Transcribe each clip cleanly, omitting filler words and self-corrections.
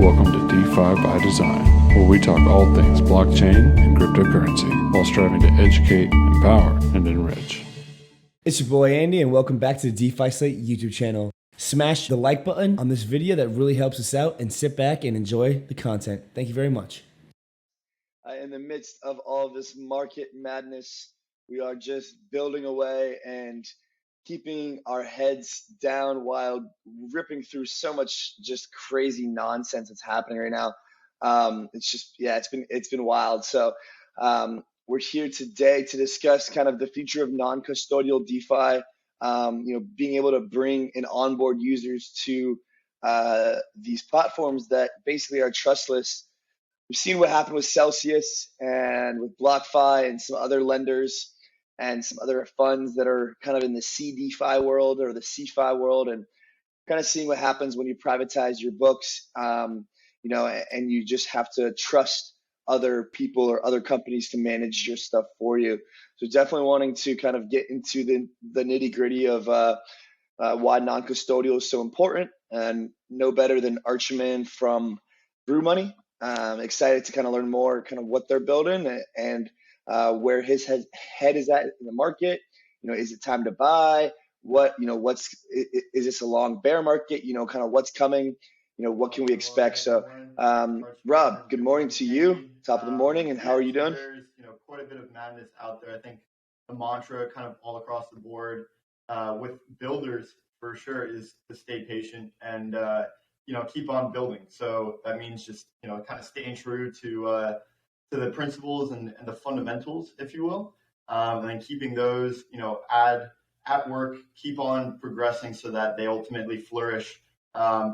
Welcome to DeFi by Design, where we talk all things blockchain and cryptocurrency while striving to educate, empower, and enrich. It's your boy Andy, and welcome back to the DeFi Slate YouTube channel. Smash the like button on this video, that really helps us out, and sit back and enjoy the content. Thank you very much. In the midst of all this market madness, we are just building away and keeping our heads down while ripping through so much just crazy nonsense that's happening right now. It's been wild. So we're here today to discuss kind of the future of non-custodial DeFi. Being able to bring and onboard users to these platforms that basically are trustless. We've seen what happened with Celsius and with BlockFi and some other lenders and some other funds that are kind of in the CDFi world or the CFi world, and kind of seeing what happens when you privatize your books, and you just have to trust other people or other companies to manage your stuff for you. So definitely wanting to kind of get into the nitty gritty of why non-custodial is so important, and no better than Archisman from Brew Money. Excited to kind of learn more kind of what they're building and where his head is at in the market. Is it time to buy? Is this a long bear market? Kind of what's coming. What can we expect? So, Rob, good morning to you. Top of the morning, and how are you doing? There's quite a bit of madness out there. I think the mantra kind of all across the board with builders for sure is to stay patient and keep on building. So that means just kind of staying true to the principles and the fundamentals, if you will, and then keeping those at work, keep on progressing so that they ultimately flourish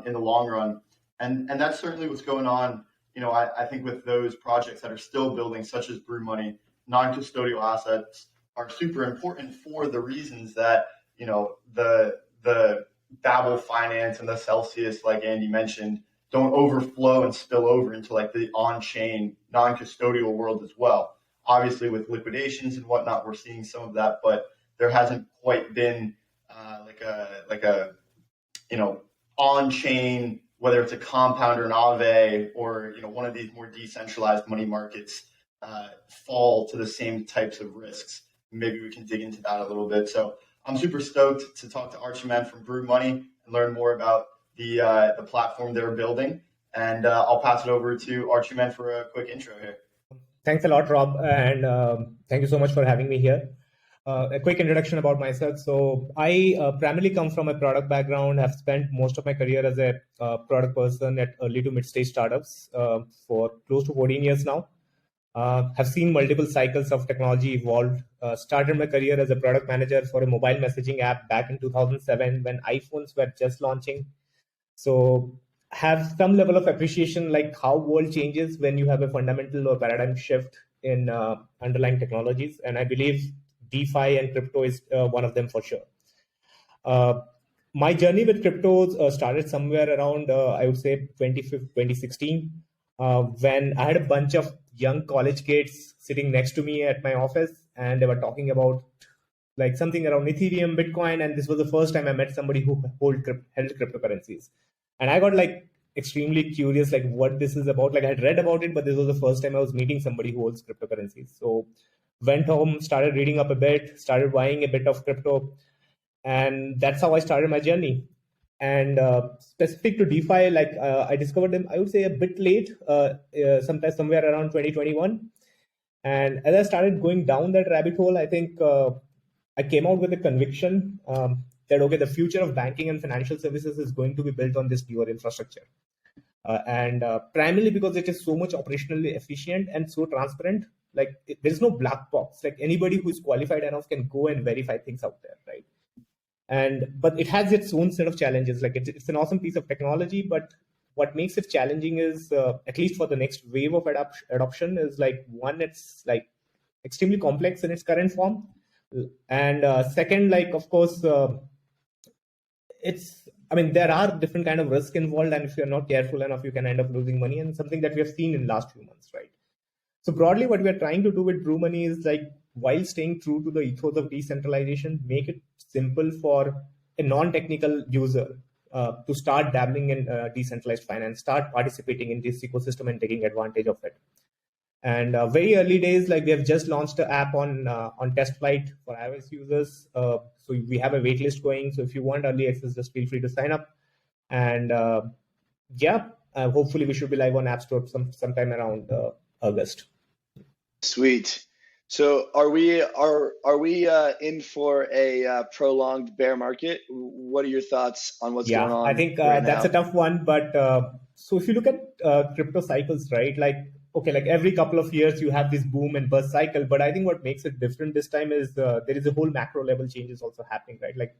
in the long run. And that's certainly what's going on. I think with those projects that are still building, such as Brew Money, non-custodial assets are super important for the reasons that the 𝗵𝗶𝗴𝗵 finance and the Celsius, like Andy mentioned, don't overflow and spill over into like the on-chain non-custodial world as well. Obviously, with liquidations and whatnot, we're seeing some of that, but there hasn't quite been like a on-chain, whether it's a compound or an 𝗵𝗶𝗴𝗵 or one of these more decentralized money markets fall to the same types of risks. Maybe we can dig into that a little bit. So I'm super stoked to talk to Archisman from Brew Money and learn more about the platform they're building. And I'll pass it over to Archisman for a quick intro here. Thanks a lot, Rob, and thank you so much for having me here. A quick introduction about myself. So I primarily come from a product background. I've spent most of my career as a product person at early to mid-stage startups for close to 14 years now. Have seen multiple cycles of technology evolve. Started my career as a product manager for a mobile messaging app back in 2007 when iPhones were just launching. So have some level of appreciation like how world changes when you have a fundamental or paradigm shift in underlying technologies. And I believe DeFi and crypto is one of them for sure. My journey with crypto started somewhere around, I would say 2016, when I had a bunch of young college kids sitting next to me at my office, and they were talking about like something around Ethereum, Bitcoin, and this was the first time I met somebody who held cryptocurrencies. And I got like extremely curious, like what this is about. Like I had read about it, but this was the first time I was meeting somebody who holds cryptocurrencies. So went home, started reading up a bit, started buying a bit of crypto, and that's how I started my journey. And specific to DeFi, like I discovered them, I would say a bit late, sometime somewhere around 2021. And as I started going down that rabbit hole, I think I came out with a conviction that, okay, the future of banking and financial services is going to be built on this newer infrastructure. And primarily because it is so much operationally efficient and so transparent, like there's no black box. Like anybody who is qualified enough can go and verify things out there, right? But it has its own set of challenges. Like it's an awesome piece of technology, but what makes it challenging is, at least for the next wave of adoption, is like one, it's like extremely complex in its current form, and second, like of course, there are different kind of risk involved, and if you're not careful enough, you can end up losing money, and something that we have seen in the last few months, right? So broadly, what we are trying to do with Brew Money is like, while staying true to the ethos of decentralization, make it simple for a non-technical user to start dabbling in decentralized finance, start participating in this ecosystem and taking advantage of it. And very early days, like we have just launched an app on test flight for iOS users. So we have a waitlist going. So if you want early access, just feel free to sign up. And hopefully we should be live on App Store sometime around August. Sweet. So are we in for a prolonged bear market? What are your thoughts on what's going on? I think right that's now? a tough one. But so if you look at crypto cycles, right? Like every couple of years you have this boom and bust cycle. But I think what makes it different this time is there is a whole macro level changes also happening, right? Like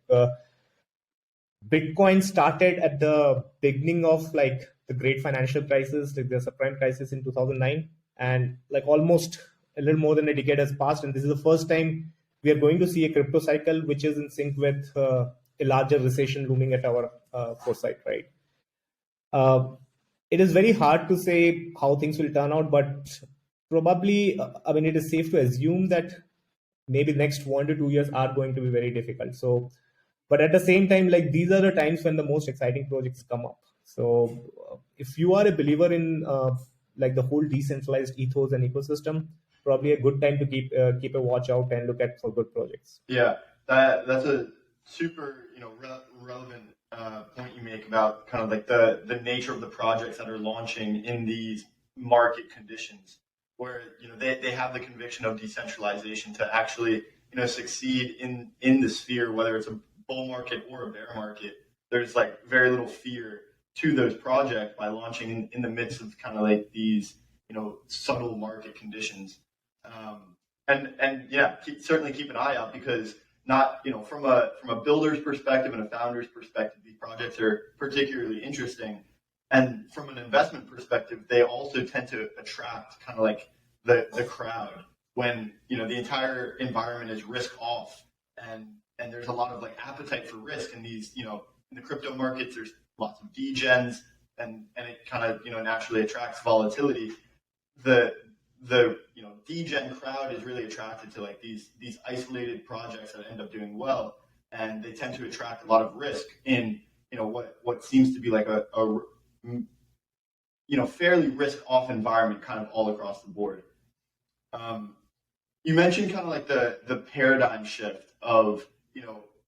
Bitcoin started at the beginning of like the great financial crisis, like the subprime crisis in 2009, and like almost a little more than a decade has passed, and this is the first time we are going to see a crypto cycle which is in sync with a larger recession looming at our foresight, right? It is very hard to say how things will turn out, but probably, it is safe to assume that maybe next 1 to 2 years are going to be very difficult. So, but at the same time, like these are the times when the most exciting projects come up. So if you are a believer in like the whole decentralized ethos and ecosystem, probably a good time to keep a watch out and look at for good projects. Yeah, that's a super relevant point you make about kind of like the nature of the projects that are launching in these market conditions, where they have the conviction of decentralization to actually succeed in the sphere, whether it's a bull market or a bear market. There's like very little fear to those projects by launching in the midst of kind of like these subtle market conditions. Certainly keep an eye out, because not from a builder's perspective and a founder's perspective, these projects are particularly interesting, and from an investment perspective, they also tend to attract kind of like the crowd when the entire environment is risk off, and there's a lot of like appetite for risk in these in the crypto markets. There's lots of degens, and it kind of naturally attracts volatility. The degen crowd is really attracted to like these isolated projects that end up doing well, and they tend to attract a lot of risk in what seems to be like a fairly risk off environment kind of all across the board. You mentioned kind of like the paradigm shift of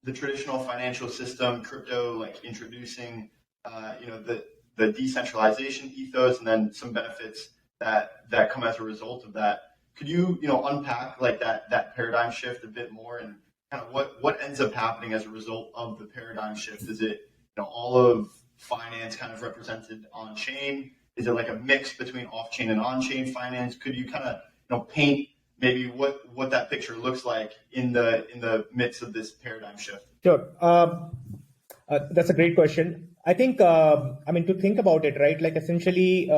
the traditional financial system, crypto, like introducing the decentralization ethos, and then some benefits that come as a result of that. Could you unpack like that paradigm shift a bit more, and kind of what ends up happening as a result of the paradigm shift? Is it all of finance kind of represented on chain? Is it like a mix between off chain and on chain finance? Could you kind of paint maybe what that picture looks like in the midst of this paradigm shift? Sure. That's a great question. I think, to think about it, right? Like essentially,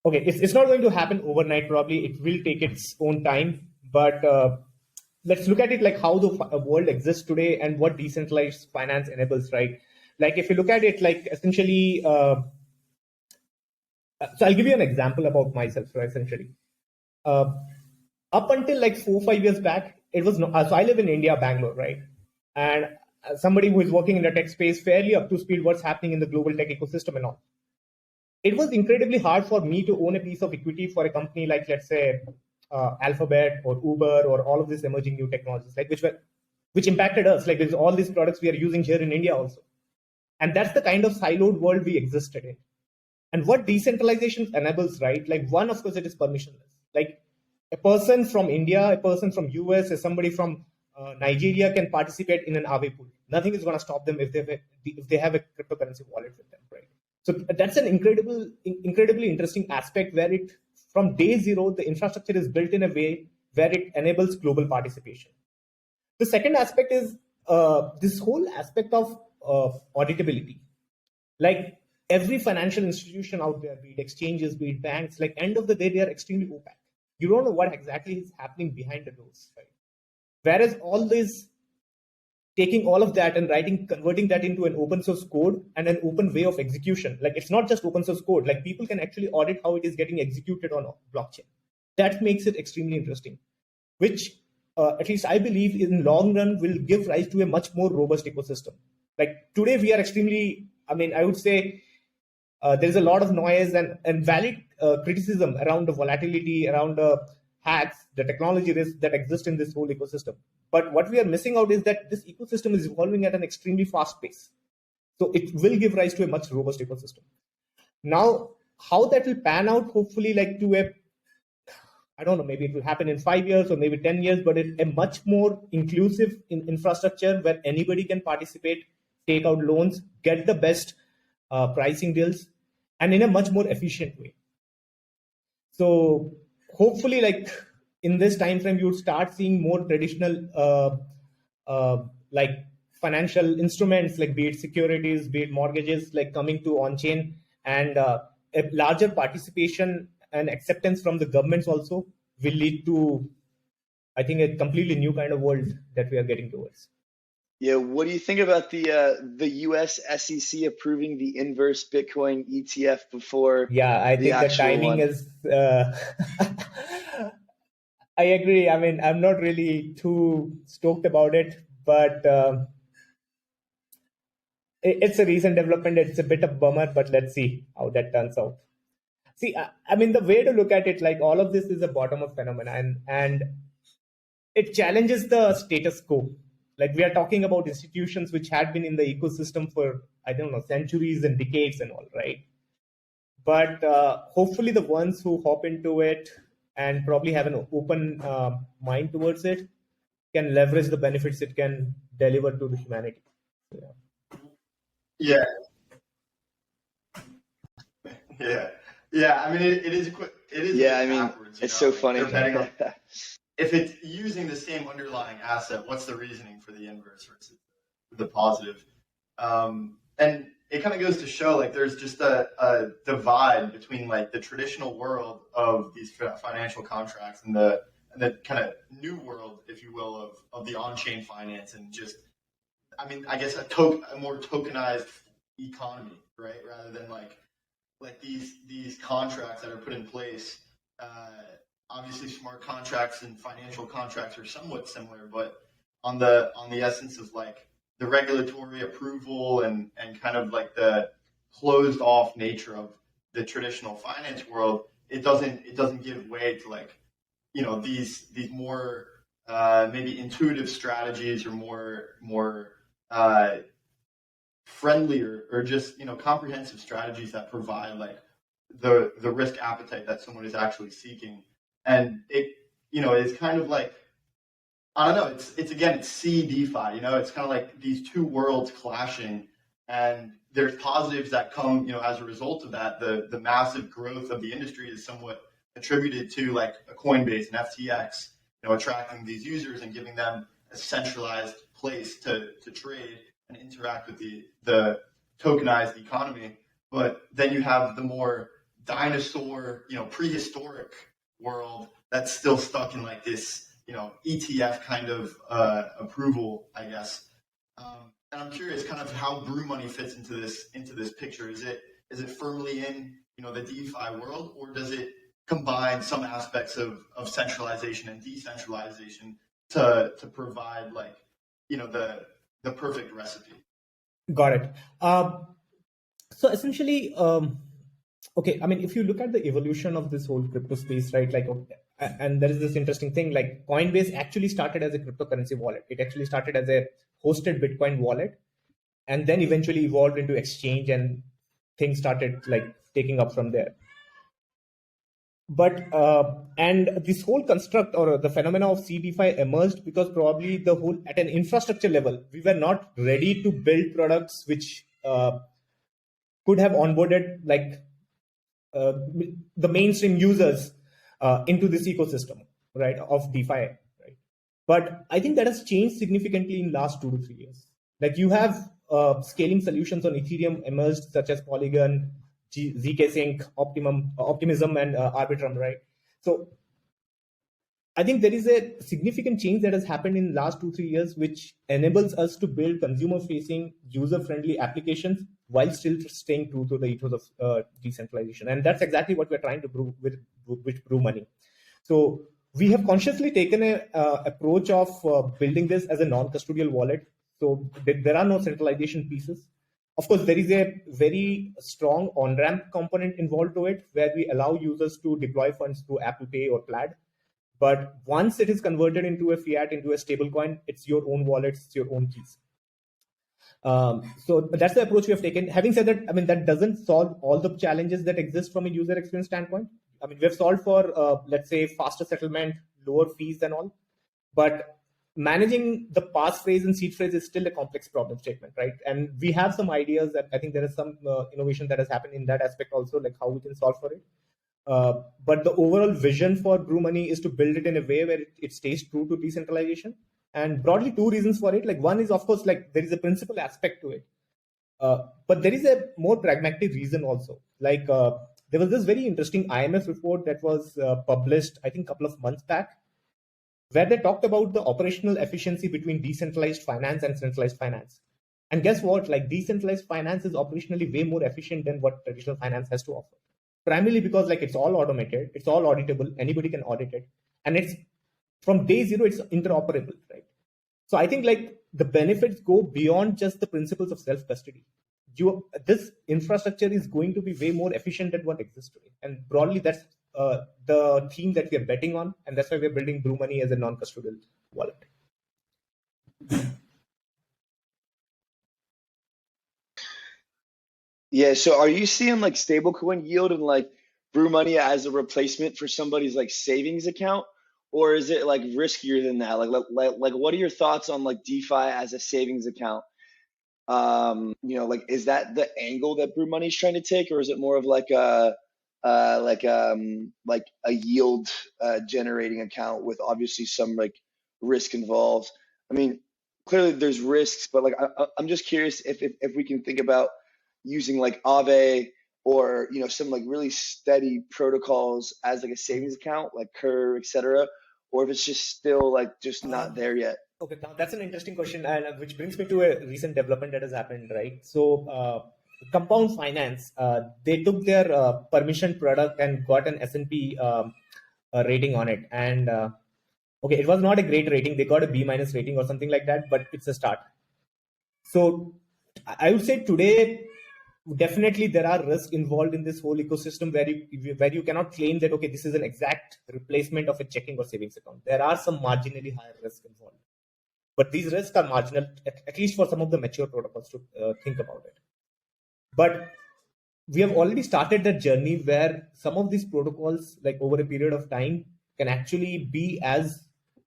it's not going to happen overnight. Probably it will take its own time. But let's look at it like how the world exists today and what decentralized finance enables, right? Like if you look at it, like essentially, so I'll give you an example about myself. So essentially, up until like 4 or 5 years back, it was so I live in India, Bangalore, right? And somebody who is working in the tech space, fairly up to speed what's happening in the global tech ecosystem and all. It was incredibly hard for me to own a piece of equity for a company like, let's say, Alphabet or Uber or all of these emerging new technologies, like which impacted us. Like there's all these products we are using here in India also. And that's the kind of siloed world we existed in. And what decentralization enables, right? Like one, of course, it is permissionless. Like a person from India, a person from US, or somebody from Nigeria can participate in an Aave pool. Nothing is going to stop them if they have a cryptocurrency wallet with them, right? So that's an incredibly interesting aspect where from day zero, the infrastructure is built in a way where it enables global participation. The second aspect is this whole aspect of auditability. Like every financial institution out there, be it exchanges, be it banks, like end of the day, they are extremely opaque. You don't know what exactly is happening behind the doors, right? Whereas all this, taking all of that and converting that into an open source code and an open way of execution. Like it's not just open source code, like people can actually audit how it is getting executed on a blockchain. That makes it extremely interesting, which at least I believe in long run will give rise to a much more robust ecosystem. Like today, we are extremely, I would say there's a lot of noise and valid criticism around the volatility, around the hacks, the technology risks that exist in this whole ecosystem. But what we are missing out is that this ecosystem is evolving at an extremely fast pace. So it will give rise to a much robust ecosystem. Now, how that will pan out, hopefully, like to a, I don't know, maybe it will happen in 5 years or maybe 10 years, but a much more inclusive infrastructure where anybody can participate, take out loans, get the best pricing deals, and in a much more efficient way. So hopefully, like in this time frame, you would start seeing more traditional like financial instruments, like be it securities, be it mortgages, like coming to on-chain, and a larger participation and acceptance from the governments also will lead to, I think, a completely new kind of world that we are getting towards. Yeah, what do you think about the U.S. SEC approving the inverse Bitcoin ETF before? Yeah, I think the timing is. I agree. I'm not really too stoked about it, but it's a recent development. It's a bit of a bummer, but let's see how that turns out. See, the way to look at it, like all of this is a bottom-up phenomenon, and it challenges the status quo. Like we are talking about institutions which had been in the ecosystem for, I don't know, centuries and decades and all, right? But hopefully the ones who hop into it and probably have an open mind towards it can leverage the benefits it can deliver to the humanity. Yeah. It is. Yeah, it's so funny. If it's using the same underlying asset, what's the reasoning for the inverse versus the positive? And it kind of goes to show like there's just a divide between like the traditional world of these financial contracts and the kind of new world, if you will, of the on-chain finance and just, I guess a more tokenized economy, right? Rather than like these contracts that are put in place. Obviously, smart contracts and financial contracts are somewhat similar, but on the essence of like the regulatory approval and kind of like the closed off nature of the traditional finance world, it doesn't give way to like, these more maybe intuitive strategies or more friendlier or just comprehensive strategies that provide like the risk appetite that someone is actually seeking. And it, it's kind of like, I don't know, it's C DeFi, it's kind of like these two worlds clashing, and there's positives that come, as a result of that. The massive growth of the industry is somewhat attributed to like a Coinbase and FTX, attracting these users and giving them a centralized place to trade and interact with the tokenized economy. But then you have the more dinosaur, prehistoric world that's still stuck in like this, ETF kind of approval, I guess. And I'm curious kind of how Brew Money fits into this picture. Is it firmly in, the DeFi world, or does it combine some aspects of centralization and decentralization to provide like, the perfect recipe? Got it. So essentially, okay, if you look at the evolution of this whole crypto space, right, like, and there is this interesting thing, like Coinbase actually started as a cryptocurrency wallet. It actually started as a hosted Bitcoin wallet, and then eventually evolved into exchange, and things started like taking up from there. But and this whole construct or the phenomena of C DeFi emerged because probably the whole at an infrastructure level, we were not ready to build products which could have onboarded like the mainstream users into this ecosystem, right, of DeFi, right? But I think that has changed significantly in last 2 to 3 years. Like you have scaling solutions on Ethereum emerged, such as Polygon, ZK Sync, Optimism, and Arbitrum, right? So I think there is a significant change that has happened in the last 2-3 years, which enables us to build consumer-facing, user-friendly applications while still staying true to the ethos of decentralization. And that's exactly what we're trying to do with Brew Money. So we have consciously taken an approach of building this as a non-custodial wallet So there are no centralization pieces. Of course, there is a very strong on-ramp component involved to it, where we allow users to deploy funds through Apple Pay or Plaid. But once it is converted into a fiat, into a stablecoin, it's your own wallet, it's your own keys. So that's the approach we have taken. Having said that, I mean, that doesn't solve all the challenges that exist from a user experience standpoint. I mean, we have solved for, let's say, faster settlement, lower fees and all. But managing the passphrase and seed phrase is still a complex problem statement, right? And we have some ideas that I think there is some innovation that has happened in that aspect also, like how we can solve for it. But the overall vision for Brew Money is to build it in a way where it stays true to decentralization. And broadly, two reasons for it. Like one is, of course, like there is a principal aspect to it. But there is a more pragmatic reason also. Like there was this very interesting IMF report that was published, I think, a couple of months back, where they talked about the operational efficiency between decentralized finance and centralized finance. And guess what? Like decentralized finance is operationally way more efficient than what traditional finance has to offer. Primarily because like it's all automated, it's all auditable, anybody can audit it. And it's from day zero, it's interoperable, right? So I think like the benefits go beyond just the principles of self-custody. This infrastructure is going to be way more efficient than what exists today. And broadly, that's the theme that we are betting on, and that's why we're building Brew Money as a non-custodial wallet. Yeah, so are you seeing like stablecoin yield and like Brew Money as a replacement for somebody's like savings account, or is it like riskier than that? Like what are your thoughts on like DeFi as a savings account? Like is that the angle that Brew Money is trying to take, or is it more of like a yield generating account with obviously some like risk involved? I mean, clearly there's risks, but like I'm just curious if we can think about using like Aave or some like really steady protocols as like a savings account, like Curve, etc., or if it's just still like just not there yet. Okay, now that's an interesting question, and which brings me to a recent development that has happened, right? So Compound Finance, they took their permission product and got an S&P rating on it. And okay, it was not a great rating. They got a B- rating or something like that, but it's a start. So I would say today, definitely there are risks involved in this whole ecosystem where you cannot claim that, okay, this is an exact replacement of a checking or savings account. There are some marginally higher risks involved. But these risks are marginal, at least for some of the mature protocols to think about it. But we have already started that journey where some of these protocols, like over a period of time, can actually be as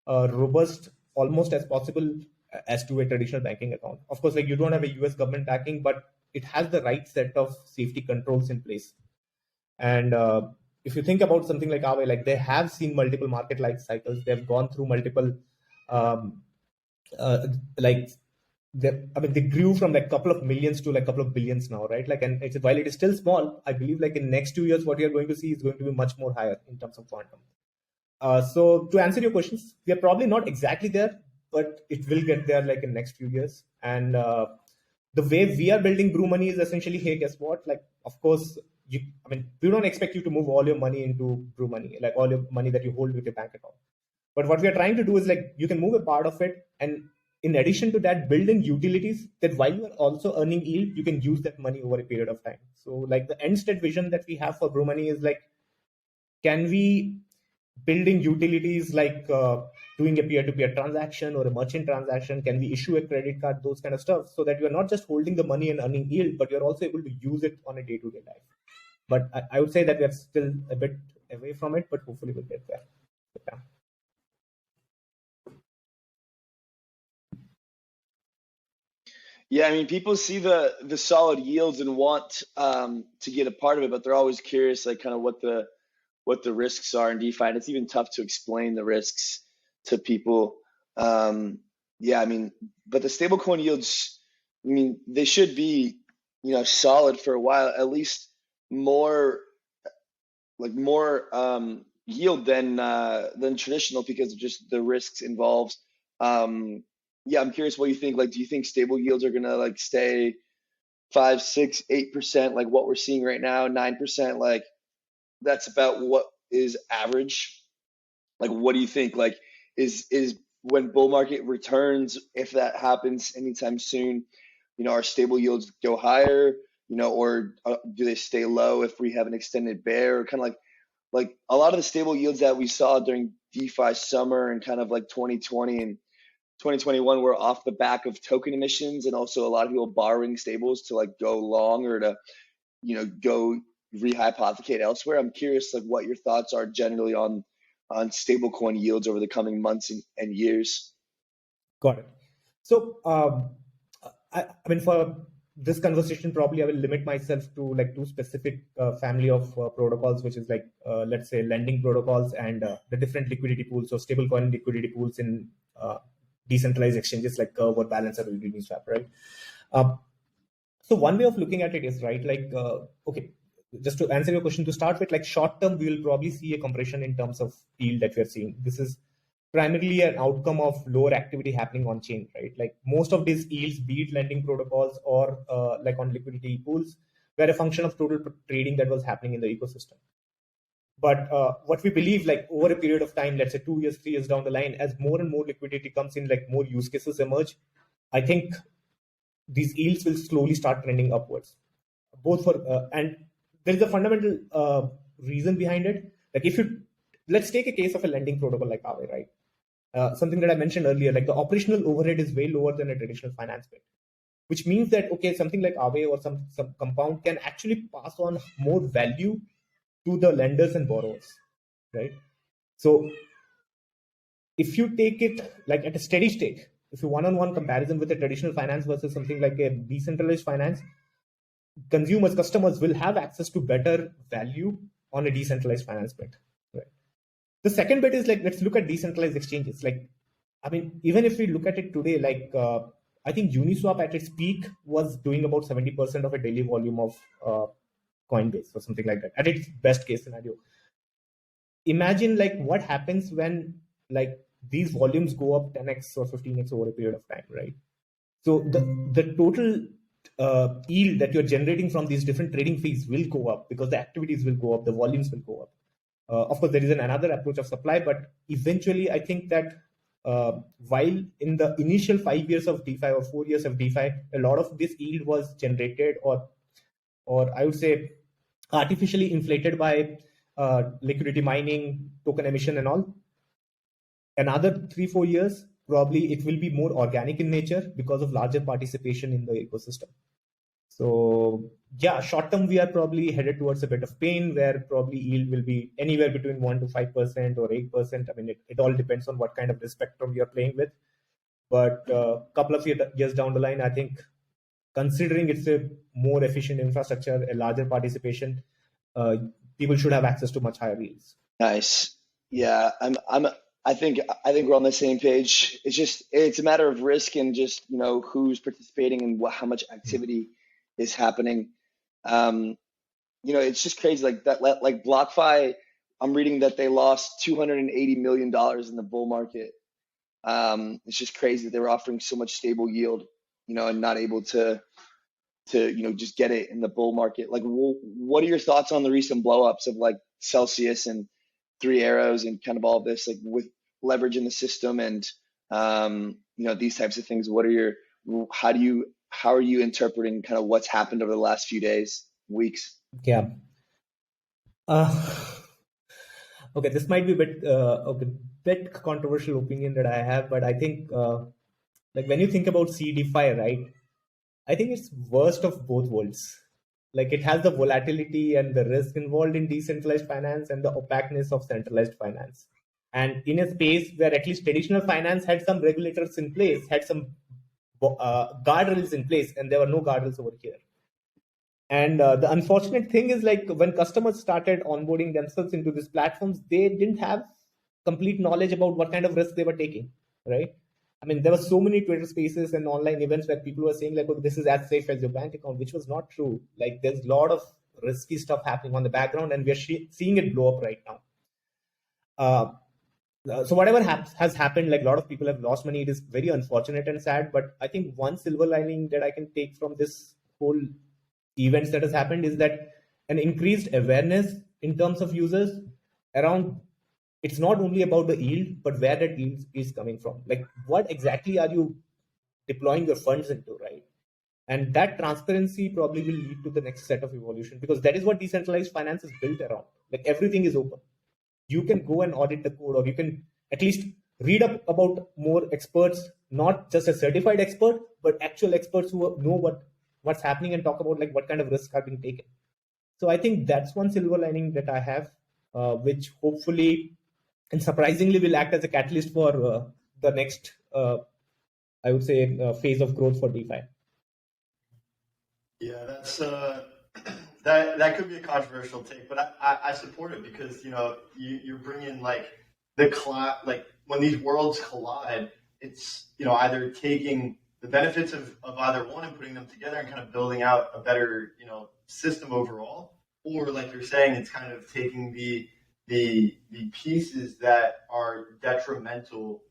robust almost as possible as to a traditional banking account. Of course, like you don't have a US government backing, but it has the right set of safety controls in place. And if you think about something like Aave, like they have seen multiple market life cycles, they've gone through multiple they grew from like a couple of millions to like a couple of billions now, right? Like, and while it is still small, I believe like in the next 2 years, what you're going to see is going to be much more higher in terms of quantum. So to answer your questions, we are probably not exactly there, but it will get there like in the next few years. And the way we are building Brew Money is essentially, hey, guess what? Like, of course, we don't expect you to move all your money into Brew Money, like all your money that you hold with your bank account. But what we are trying to do is like, you can move a part of it, and in addition to that, building utilities that while you are also earning yield, you can use that money over a period of time. So like the end state vision that we have for Brew Money is like, can we building utilities like doing a peer-to-peer transaction or a merchant transaction? Can we issue a credit card, those kind of stuff, so that you're not just holding the money and earning yield, but you're also able to use it on a day-to-day life. But I would say that we're still a bit away from it, but hopefully we'll get there. Yeah. Yeah, I mean, people see the solid yields and want to get a part of it, but they're always curious, like kind of what the risks are in DeFi, and it's even tough to explain the risks to people. Yeah, I mean, but the stablecoin yields, I mean, they should be, solid for a while, at least more yield than traditional because of just the risks involved. Yeah, I'm curious what you think. Like, do you think stable yields are gonna like stay 5, 6, 8%, like what we're seeing right now, 9%? Like, that's about what is average. Like, what do you think? Like, is when bull market returns, if that happens anytime soon, our stable yields go higher, or do they stay low if we have an extended bear? Or kind of like a lot of the stable yields that we saw during DeFi summer and kind of like 2020 and 2021 were off the back of token emissions, and also a lot of people borrowing stables to like go long or to go rehypothecate elsewhere. I'm curious like what your thoughts are generally on stablecoin yields over the coming months and years. Got it. So I mean, for this conversation, probably I will limit myself to like two specific family of protocols, which is like let's say lending protocols and the different liquidity pools or stablecoin liquidity pools in decentralized exchanges like Curve or Balancer or Uniswap, right? So one way of looking at it is, right, like okay, just to answer your question to start with, like short term, we will probably see a compression in terms of yield that we are seeing. This is primarily an outcome of lower activity happening on chain, right? Like most of these yields, be it lending protocols or like on liquidity pools, were a function of total trading that was happening in the ecosystem. But what we believe, like over a period of time, let's say 2 years, 3 years down the line, as more and more liquidity comes in, like more use cases emerge, I think these yields will slowly start trending upwards. Both for and there is a fundamental reason behind it. Like let's take a case of a lending protocol like Aave, right? Something that I mentioned earlier, like the operational overhead is way lower than a traditional finance bit, which means that, okay, something like Aave or some compound can actually pass on more value to the lenders and borrowers, right? So if you take it like at a steady state, if you one-on-one comparison with a traditional finance versus something like a decentralized finance, customers will have access to better value on a decentralized finance bit, right? The second bit is like, let's look at decentralized exchanges. Like, I mean, even if we look at it today, like I think Uniswap at its peak was doing about 70% of a daily volume of Coinbase or something like that, at its best case scenario. Imagine like what happens when like these volumes go up 10x or 15x over a period of time, right? So the total yield that you're generating from these different trading fees will go up because the activities will go up, the volumes will go up. Of course, there is another approach of supply, but eventually I think that while in the initial 5 years of DeFi or 4 years of DeFi, a lot of this yield was generated or I would say artificially inflated by liquidity mining, token emission and all. Another 3-4 years, probably it will be more organic in nature because of larger participation in the ecosystem. So yeah, short term, we are probably headed towards a bit of pain where probably yield will be anywhere between 1 to 5% or 8%. I mean, it all depends on what kind of the spectrum you're playing with. But a couple of years down the line, I think considering it's a more efficient infrastructure, a larger participation, people should have access to much higher yields. Nice. Yeah, I think we're on the same page. It's a matter of risk and just who's participating and how much activity is happening. It's just crazy. Like that, like BlockFi, I'm reading that they lost $280 million in the bull market. It's just crazy that they were offering so much stable yield, and not able to just get it in the bull market. Like, what are your thoughts on the recent blowups of like Celsius and Three Arrows and kind of all this, like with leverage in the system and these types of things? How are you interpreting kind of what's happened over the last few days, weeks? Yeah. Okay, this might be a bit controversial opinion that I have, but I think like when you think about DeFi, right? I think it's worst of both worlds. Like it has the volatility and the risk involved in decentralized finance and the opaqueness of centralized finance. And in a space where at least traditional finance had some regulators in place, had some guardrails in place, and there were no guardrails over here. And the unfortunate thing is, like when customers started onboarding themselves into these platforms, they didn't have complete knowledge about what kind of risk they were taking, right? I mean, there were so many Twitter spaces and online events where people were saying like, oh, this is as safe as your bank account, which was not true. Like there's a lot of risky stuff happening on the background, and we're seeing it blow up right now. So whatever has happened, like a lot of people have lost money. It is very unfortunate and sad. But I think one silver lining that I can take from this whole events that has happened is that an increased awareness in terms of users around it's not only about the yield, but where that yield is coming from. Like, what exactly are you deploying your funds into, right? And that transparency probably will lead to the next set of evolution, because that is what decentralized finance is built around. Like, everything is open. You can go and audit the code, or you can at least read up about more experts, not just a certified expert, but actual experts who know what's happening and talk about like what kind of risks are being taken. So I think that's one silver lining that I have, which hopefully and surprisingly will act as a catalyst for the next, I would say, phase of growth for DeFi. Yeah, that's that could be a controversial take, but I support it, because you're bringing like like when these worlds collide, it's either taking the benefits of either one and putting them together and kind of building out a better system overall, or like you're saying, it's kind of taking the pieces that are detrimental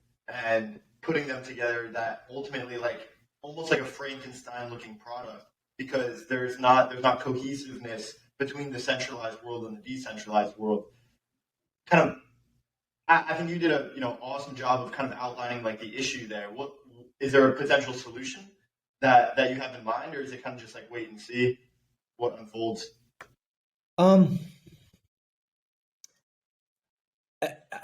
and putting them together, that ultimately like almost like a Frankenstein looking product, because there's not cohesiveness between the centralized world and the decentralized world. Kind of, I think you did a awesome job of kind of outlining like the issue there. What is there a potential solution that you have in mind, or is it kind of just like wait and see what unfolds? I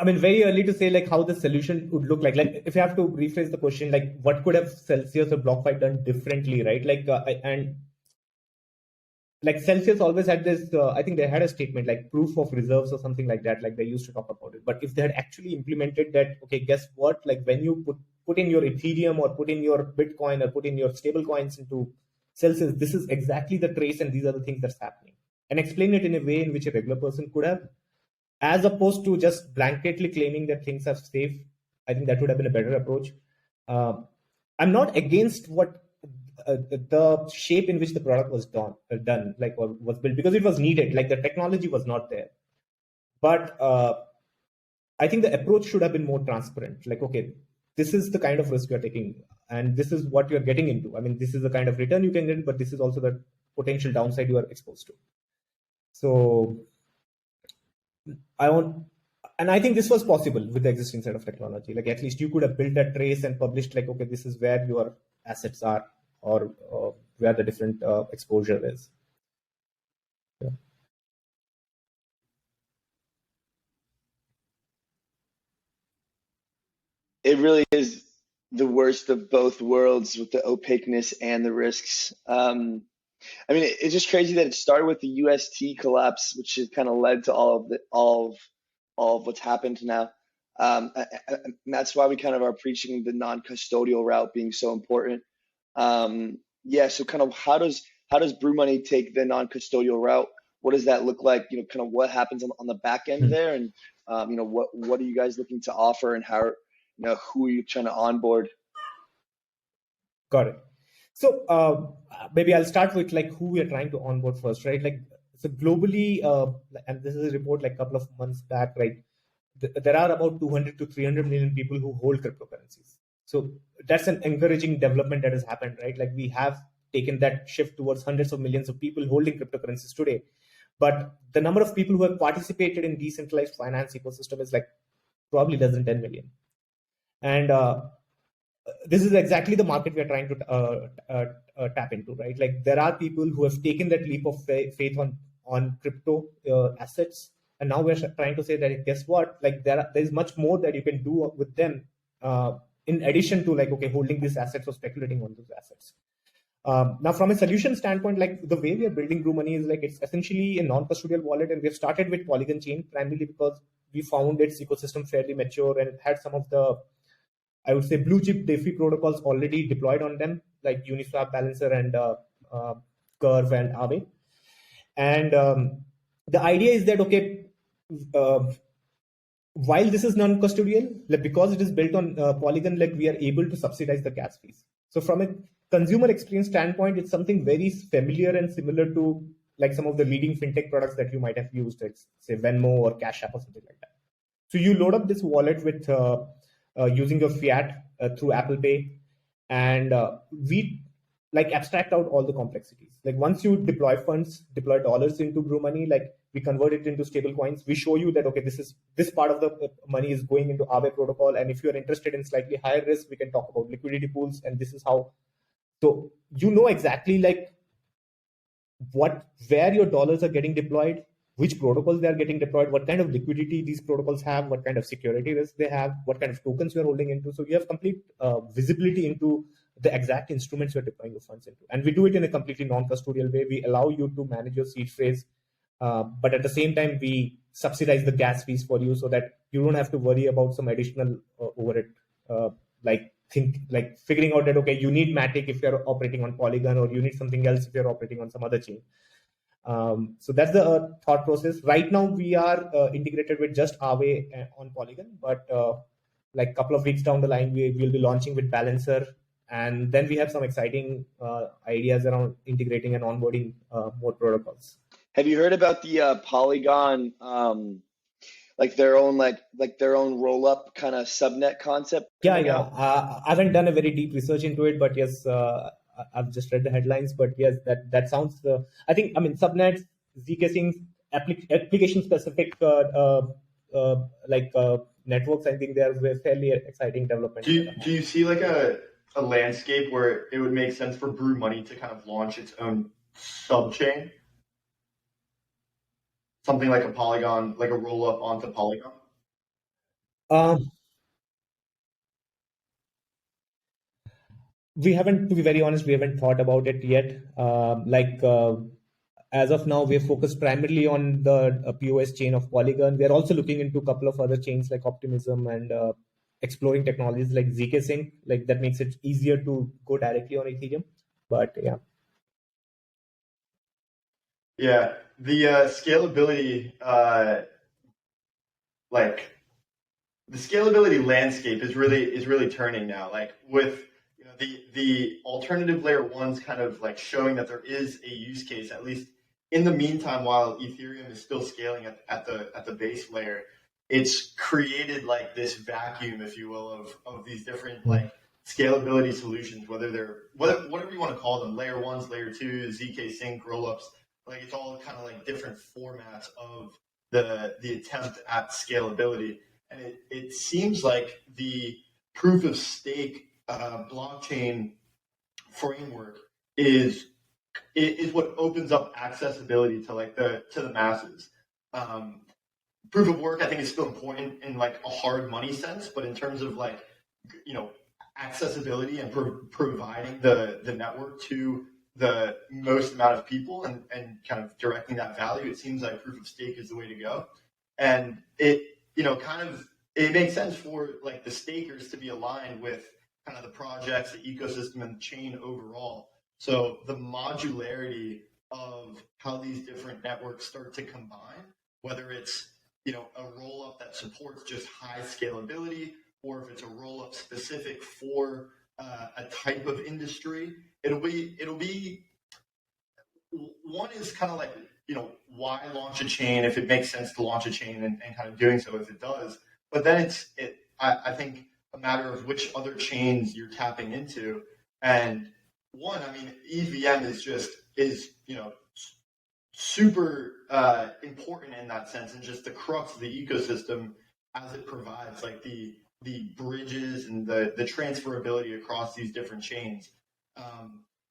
mean, very early to say like how the solution would look like. Like, if you have to rephrase the question, like what could have Celsius or BlockFi done differently, right? Like, and like Celsius always had this, I think they had a statement like proof of reserves or something like that. Like they used to talk about it. But if they had actually implemented that, okay, guess what? Like when you put in your Ethereum or put in your Bitcoin or put in your stable coins into Celsius, this is exactly the trace and these are the things that's happening. And explain it in a way in which a regular person could have, as opposed to just blanketly claiming that things are safe. I think that would have been a better approach. I'm not against what the shape in which the product was done, like or was built, because it was needed. Like the technology was not there, but I think the approach should have been more transparent. Like, okay, this is the kind of risk you're taking, and this is what you're getting into. I mean, this is the kind of return you can get, but this is also the potential downside you are exposed to. So I think this was possible with the existing set of technology. Like at least you could have built a trace and published like, okay, this is where your assets are, or where the different exposure is. Yeah. It really is the worst of both worlds with the opaqueness and the risks. I mean, it's just crazy that it started with the UST collapse, which has kind of led to all of what's happened now. And that's why we kind of are preaching the non-custodial route being so important. Yeah, so kind of how does Brew Money take the non-custodial route? What does that look like? Kind of what happens on the back end there, and what are you guys looking to offer, and how who are you trying to onboard? Got it. So maybe I'll start with like who we are trying to onboard first, right? Like, so globally, and this is a report like a couple of months back, right? There are about 200 to 300 million people who hold cryptocurrencies. So that's an encouraging development that has happened, right? Like we have taken that shift towards hundreds of millions of people holding cryptocurrencies today. But the number of people who have participated in decentralized finance ecosystem is like probably less than 10 million. And this is exactly the market we are trying to tap into, right? Like there are people who have taken that leap of faith on crypto assets, and now we're trying to say that guess what? Like there is much more that you can do with them in addition to like holding these assets or speculating on those assets. Now, from a solution standpoint, like the way we are building Brew Money is like it's essentially a non-custodial wallet, and we have started with Polygon chain primarily because we found its ecosystem fairly mature and had some of the, I would say, blue chip DeFi protocols already deployed on them, like Uniswap, Balancer, and Curve and Aave. And the idea is that while this is non-custodial, like because it is built on Polygon, like we are able to subsidize the gas fees. So from a consumer experience standpoint, it's something very familiar and similar to like some of the leading fintech products that you might have used, like say Venmo or Cash App or something like that. So you load up this wallet with using your fiat through Apple Pay, and we like abstract out all the complexities. Like once you deploy funds, deploy dollars into Brew Money, like we convert it into stable coins. We show you that, okay, this part of the money is going into Aave protocol. And if you're interested in slightly higher risk, we can talk about liquidity pools. And this is how, so you know exactly like where your dollars are getting deployed, which protocols they are getting deployed, what kind of liquidity these protocols have, what kind of security risk they have, what kind of tokens you're holding into. So you have complete visibility into the exact instruments you're deploying your funds into. And we do it in a completely non-custodial way. We allow you to manage your seed phrase, but at the same time, we subsidize the gas fees for you so that you don't have to worry about some additional overhead, like figuring out that, okay, you need Matic if you're operating on Polygon, or you need something else if you're operating on some other chain. So that's the thought process. Right now, we are integrated with just Aave on Polygon, but like a couple of weeks down the line, we will be launching with Balancer. And then we have some exciting ideas around integrating and onboarding more protocols. Have you heard about the Polygon, like their own roll up kind of subnet concept? Yeah. I haven't done a very deep research into it, but yes, I've just read the headlines. But yes, that sounds. I mean, subnets, zk-sync, application specific networks. I think they are fairly exciting development. Do you see like a landscape where it would make sense for Brew Money to kind of launch its own subchain? Something like a Polygon, like a roll up onto Polygon? We haven't, to be very honest, we haven't thought about it yet. As of now, we're focused primarily on the POS chain of Polygon. We're also looking into a couple of other chains like Optimism and exploring technologies like zk-sync, like that makes it easier to go directly on Ethereum. But yeah. Yeah, the scalability, the scalability landscape is really turning now. Like with the alternative layer ones kind of like showing that there is a use case, at least in the meantime, while Ethereum is still scaling at the base layer. It's created like this vacuum, if you will, of these different like scalability solutions, whether they're whatever you want to call them, layer ones, layer twos, zk-sync, rollups. Like it's all kind of like different formats of the attempt at scalability. And it seems like the proof of stake blockchain framework is what opens up accessibility to like to the masses. Proof of work, I think, is still important in like a hard money sense, but in terms of like, accessibility and providing the network to the most amount of people and kind of directing that value, it seems like proof of stake is the way to go. And it makes sense for like the stakers to be aligned with kind of the projects, the ecosystem, and the chain overall. So the modularity of how these different networks start to combine, whether it's a roll-up that supports just high scalability, or if it's a roll-up specific for a type of industry, it'll be one is kind of like, why launch a chain if it makes sense to launch a chain and kind of doing so if it does. But then I think a matter of which other chains you're tapping into. And one, I mean, EVM is super important in that sense, and just the crux of the ecosystem as it provides like the bridges and the transferability across these different chains.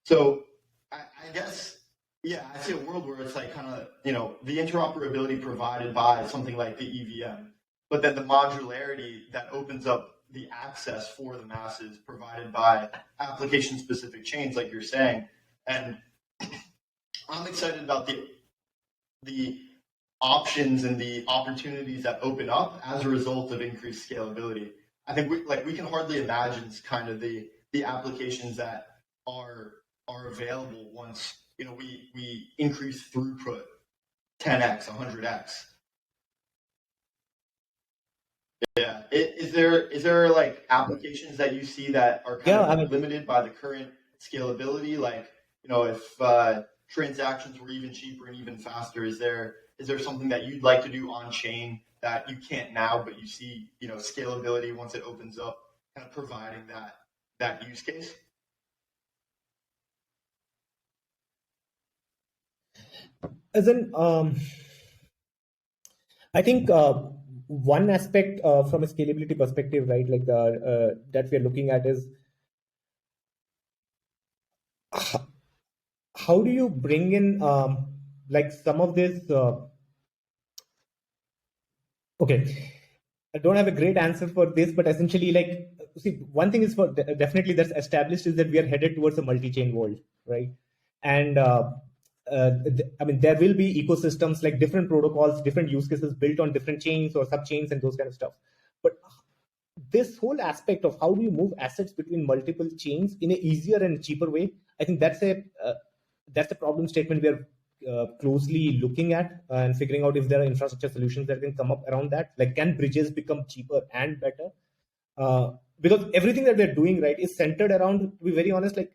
So I guess, yeah, I see a world where it's like kind of, the interoperability provided by something like the EVM, but then the modularity that opens up the access for the masses provided by application-specific chains, like you're saying. And I'm excited about the options and the opportunities that open up as a result of increased scalability. I think we can hardly imagine kind of the applications that are available once we increase throughput 10x, 100x. Yeah. Is there like applications that you see that are kind of limited by the current scalability? Like, if transactions were even cheaper and even faster, is there something that you'd like to do on chain that you can't now, but you see, scalability once it opens up, kind of providing that use case? As in, I think one aspect from a scalability perspective, right, like that we are looking at is how do you bring in like some of this? Okay, I don't have a great answer for this, but essentially, like, see, one thing is for definitely that's established is that we are headed towards a multi-chain world, right? And I mean, there will be ecosystems like different protocols, different use cases built on different chains or subchains and those kind of stuff. But this whole aspect of how do you move assets between multiple chains in an easier and cheaper way, I think that's a problem statement we are closely looking at and figuring out if there are infrastructure solutions that can come up around that. Like, can bridges become cheaper and better? Because everything that we're doing, right, is centered around, to be very honest, like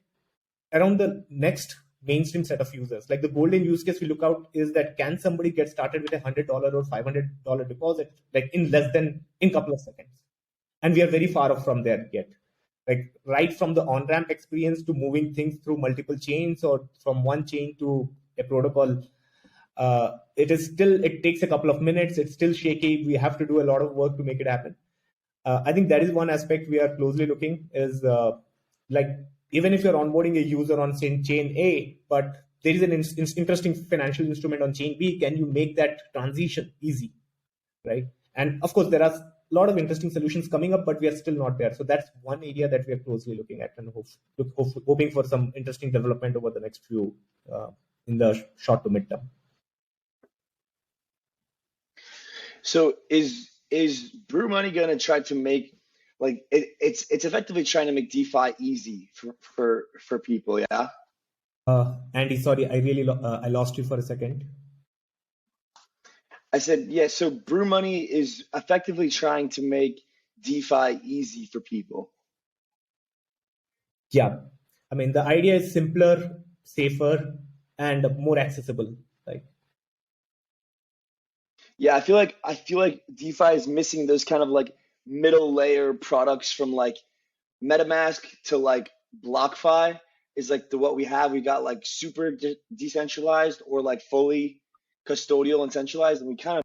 around the next mainstream set of users. Like the golden use case we look out is that can somebody get started with $100 or $500 deposit like in couple of seconds? And we are very far off from there yet. Like right from the on-ramp experience to moving things through multiple chains or from one chain to a protocol, it takes a couple of minutes. It's still shaky. We have to do a lot of work to make it happen. I think that is one aspect we are closely looking is like, even if you're onboarding a user on chain A, but there is an interesting financial instrument on chain B, can you make that transition easy, right? And of course, there are a lot of interesting solutions coming up, but we are still not there. So that's one area that we are closely looking at and hoping for some interesting development over the next few in the short to mid term. So is Brew Money going to try to make like it's effectively trying to make DeFi easy for people, yeah? Andy, sorry, I lost you for a second. I said, yeah, so Brew Money is effectively trying to make DeFi easy for people. Yeah. I mean, the idea is simpler, safer, and more accessible, right? Yeah, I feel like DeFi is missing those kind of like middle layer products from like MetaMask to like BlockFi is like what we have. We got like super decentralized or like fully custodial and centralized, and we kind of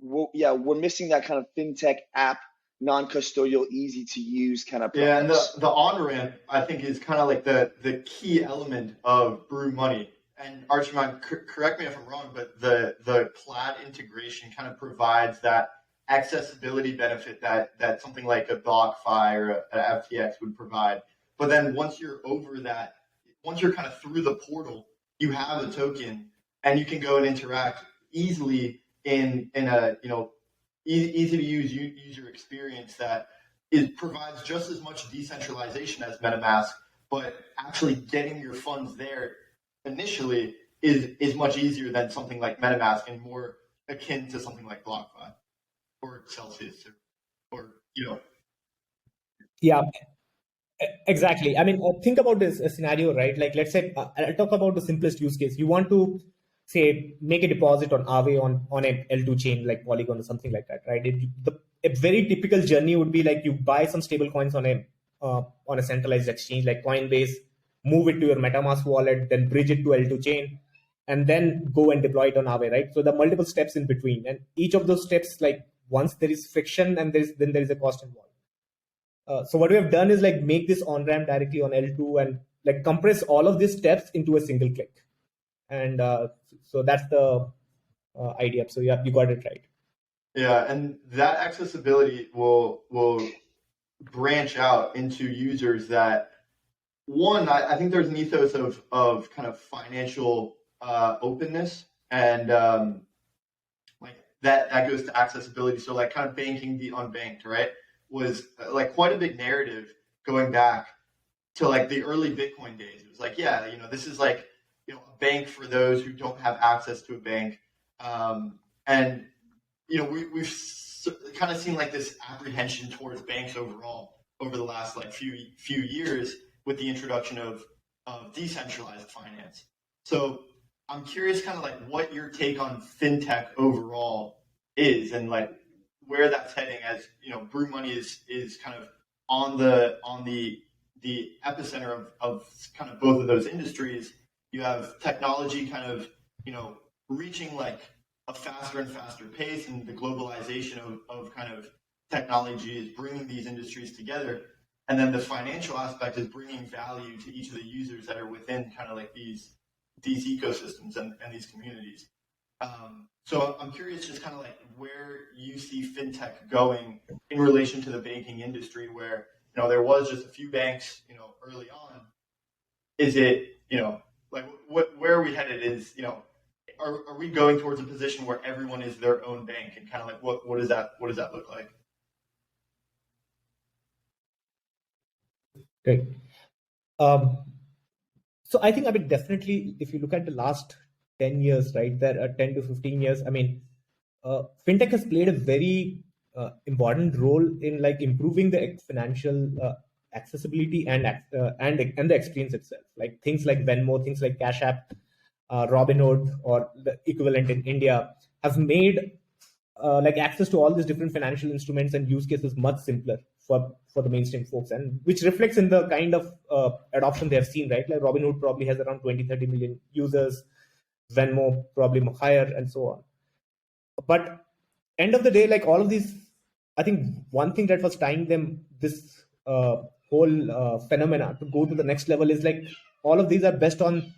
we're missing that kind of fintech app, non-custodial, easy to use kind of products. Yeah, and the on-ramp I think is kind of like the key element of Brew Money. And Archisman, correct me if I'm wrong, but the 𝗏𝗏 integration kind of provides that accessibility benefit that something like a BlockFi or a FTX would provide. But then once you're over that, once you're kind of through the portal, you have a token and you can go and interact easily in a easy to use user experience that provides just as much decentralization as MetaMask, but actually getting your funds there initially is much easier than something like MetaMask and more akin to something like BlockFi or Celsius or Yeah, exactly. I mean, think about this scenario, right? Like, let's say I'll talk about the simplest use case. You want to say make a deposit on Aave on a L2 chain like Polygon or something like that, right? A very typical journey would be like you buy some stable coins on a centralized exchange like Coinbase, move it to your MetaMask wallet, then bridge it to L2 chain, and then go and deploy it on Aave, right? So the multiple steps in between, and each of those steps, like once there is friction and then there is a cost involved. So what we have done is like make this on-ramp directly on L2 and like compress all of these steps into a single click. And so that's the idea. So yeah, you got it right. Yeah, and that accessibility will branch out into users that, one, I think there's an ethos of kind of financial openness, and like that goes to accessibility. So like kind of banking the unbanked, right, was like quite a big narrative going back to like the early Bitcoin days. It was like, yeah, this is like a bank for those who don't have access to a bank, and we've kind of seen like this apprehension towards banks overall over the last like few years with the introduction of decentralized finance. So I'm curious kind of like what your take on fintech overall is and like where that's heading as, Brew Money is kind of on the epicenter of kind of both of those industries. You have technology kind of, reaching like a faster and faster pace, and the globalization of kind of technology is bringing these industries together. And then the financial aspect is bringing value to each of the users that are within kind of like these ecosystems and these communities. So I'm curious just kind of like where you see fintech going in relation to the banking industry, where, you know, there was just a few banks, you know, early on. Is it, you know, like where are we headed? Is, you know, are we going towards a position where everyone is their own bank, and kind of like what does that look like? Great. So I think, I mean, definitely, if you look at the last 10 years, right, there are 10 to 15 years, I mean, fintech has played a very important role in like improving the financial accessibility and the experience itself. Like things like Venmo, things like Cash App, Robinhood, or the equivalent in India, have made like access to all these different financial instruments and use cases much simpler for the mainstream folks, and which reflects in the kind of adoption they have seen, right? Like Robinhood probably has around 20-30 million users, Venmo probably higher, and so on. But end of the day, like all of these, I think one thing that was tying them, this whole phenomena to go to the next level, is like all of these are based on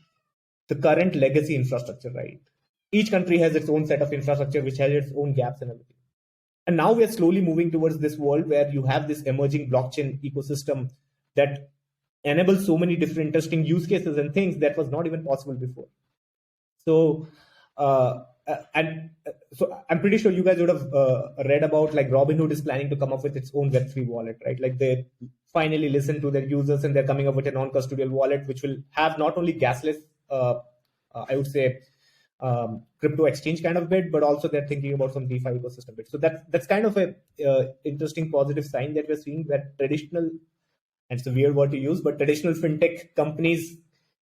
the current legacy infrastructure, right? Each country has its own set of infrastructure, which has its own gaps and everything. And now we are slowly moving towards this world where you have this emerging blockchain ecosystem that enables so many different interesting use cases and things that was not even possible before. So, so I'm pretty sure you guys would have read about like Robinhood is planning to come up with its own Web3 wallet, right? Like they finally listen to their users and they're coming up with a non-custodial wallet, which will have not only gasless, I would say, crypto exchange kind of bit, but also they're thinking about some DeFi ecosystem bit. So that's kind of a interesting positive sign that we're seeing, that traditional, and it's a weird word to use, but traditional fintech companies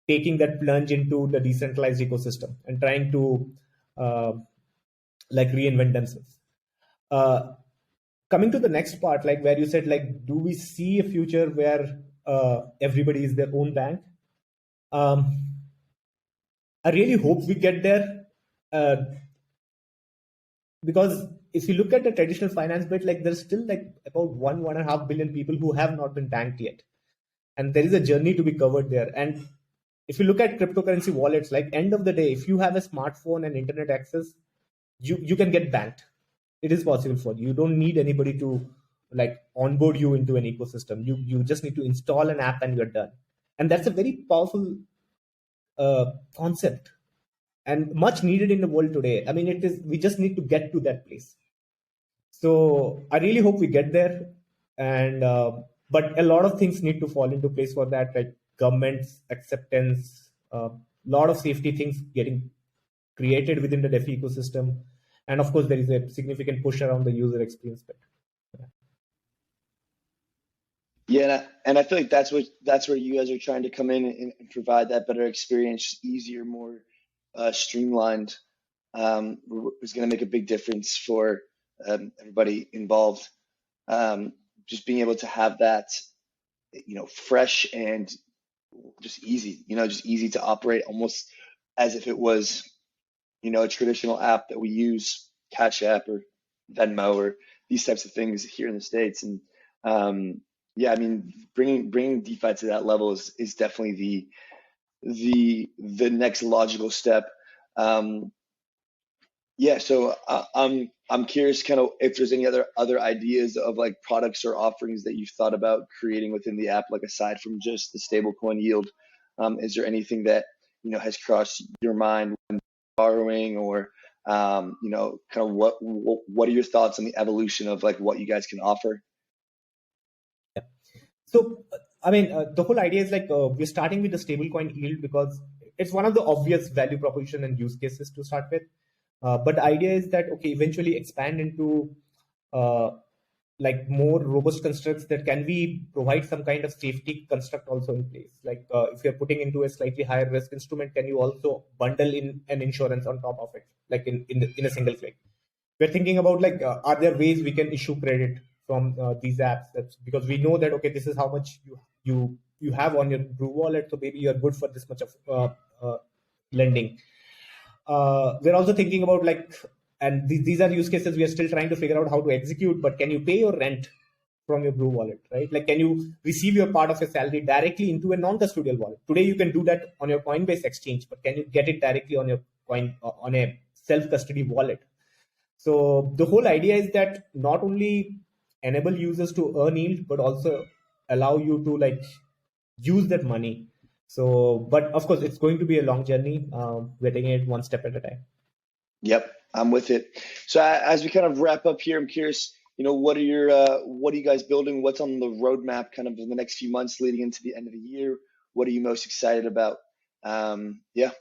taking that plunge into the decentralized ecosystem and trying to like reinvent themselves. Coming to the next part, like where you said, like, do we see a future where everybody is their own bank? I really hope we get there, because if you look at the traditional finance bit, like there's still like about 1.5 billion people who have not been banked yet, and there is a journey to be covered there. And if you look at cryptocurrency wallets, like end of the day, if you have a smartphone and internet access, you can get banked. It is possible for you. You don't need anybody to like onboard you into an ecosystem. You just need to install an app and you're done. And that's a very powerful concept and much needed in the world today. I mean, it is, we just need to get to that place. So I really hope we get there. And but a lot of things need to fall into place for that, like government's acceptance, a lot of safety things getting created within the DeFi ecosystem. And of course, there is a significant push around the user experience bit. Yeah, and I feel like that's where you guys are trying to come in and provide that better experience, easier, more streamlined. Is going to make a big difference for everybody involved. Just being able to have that, fresh and just easy, just easy to operate, almost as if it was, a traditional app that we use, Cash App or Venmo or these types of things here in the States. And yeah, I mean, bringing DeFi to that level is definitely the next logical step. Yeah, so I'm curious, kind of, if there's any other ideas of like products or offerings that you've thought about creating within the app, like aside from just the stablecoin yield. Is there anything that has crossed your mind when borrowing, or kind of what are your thoughts on the evolution of like what you guys can offer? Yeah. So I mean, the whole idea is like we're starting with the stablecoin yield because it's one of the obvious value proposition and use cases to start with. But the idea is that, okay, eventually expand into like more robust constructs that can we provide some kind of safety construct also in place. Like if you're putting into a slightly higher risk instrument, can you also bundle in an insurance on top of it, like in a single click? We're thinking about like, are there ways we can issue credit from these apps? That's because we know that, okay, this is how much you have on your Brew wallet, so maybe you're good for this much of lending. we're also thinking about and these are use cases we are still trying to figure out how to execute, but can you pay your rent from your Brew wallet, right? Like, can you receive your part of your salary directly into a non-custodial wallet? Today, you can do that on your Coinbase exchange, but can you get it directly on your on a self-custody wallet? So the whole idea is that not only enable users to earn yield, but also allow you to use that money. So, but of course, it's going to be a long journey. We're taking it one step at a time. Yep, I'm with it. So as we kind of wrap up here, I'm curious, what are you guys building? What's on the roadmap kind of in the next few months leading into the end of the year? What are you most excited about? Yeah.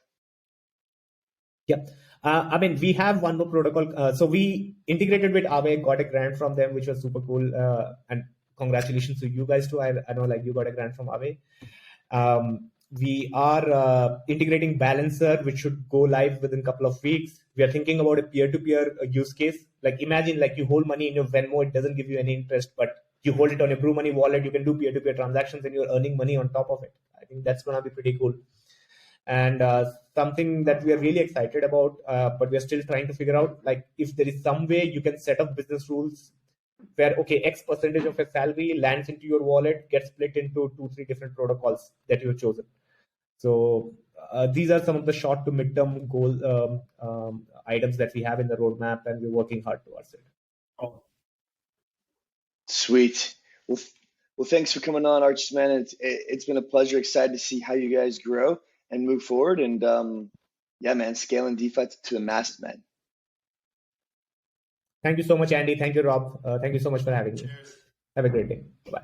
I mean, we have one more protocol. So we integrated with 𝗹𝗶𝗃, got a grant from them, which was super cool. And congratulations to you guys too. I know you got a grant from 𝗹𝗶𝗃. We are integrating Balancer, which should go live within a couple of weeks. We are thinking about a peer-to-peer use case. Like, imagine you hold money in your Venmo, it doesn't give you any interest, but you hold it on your Brew Money wallet, you can do peer-to-peer transactions and you're earning money on top of it. I think that's going to be pretty cool. And something that we are really excited about, but we are still trying to figure out, if there is some way you can set up business rules where, okay, X percentage of your salary lands into your wallet, gets split into 2-3 different protocols that you've chosen. So these are some of the short to mid-term goal items that we have in the roadmap, and we're working hard towards it. Oh. Sweet. Well, thanks for coming on, Archisman. It's been a pleasure. Excited to see how you guys grow and move forward. And yeah, man, scaling DeFi to the masses, man. Thank you so much, Andy. Thank you, Rob. Thank you so much for having me. Cheers. Have a great day. Bye.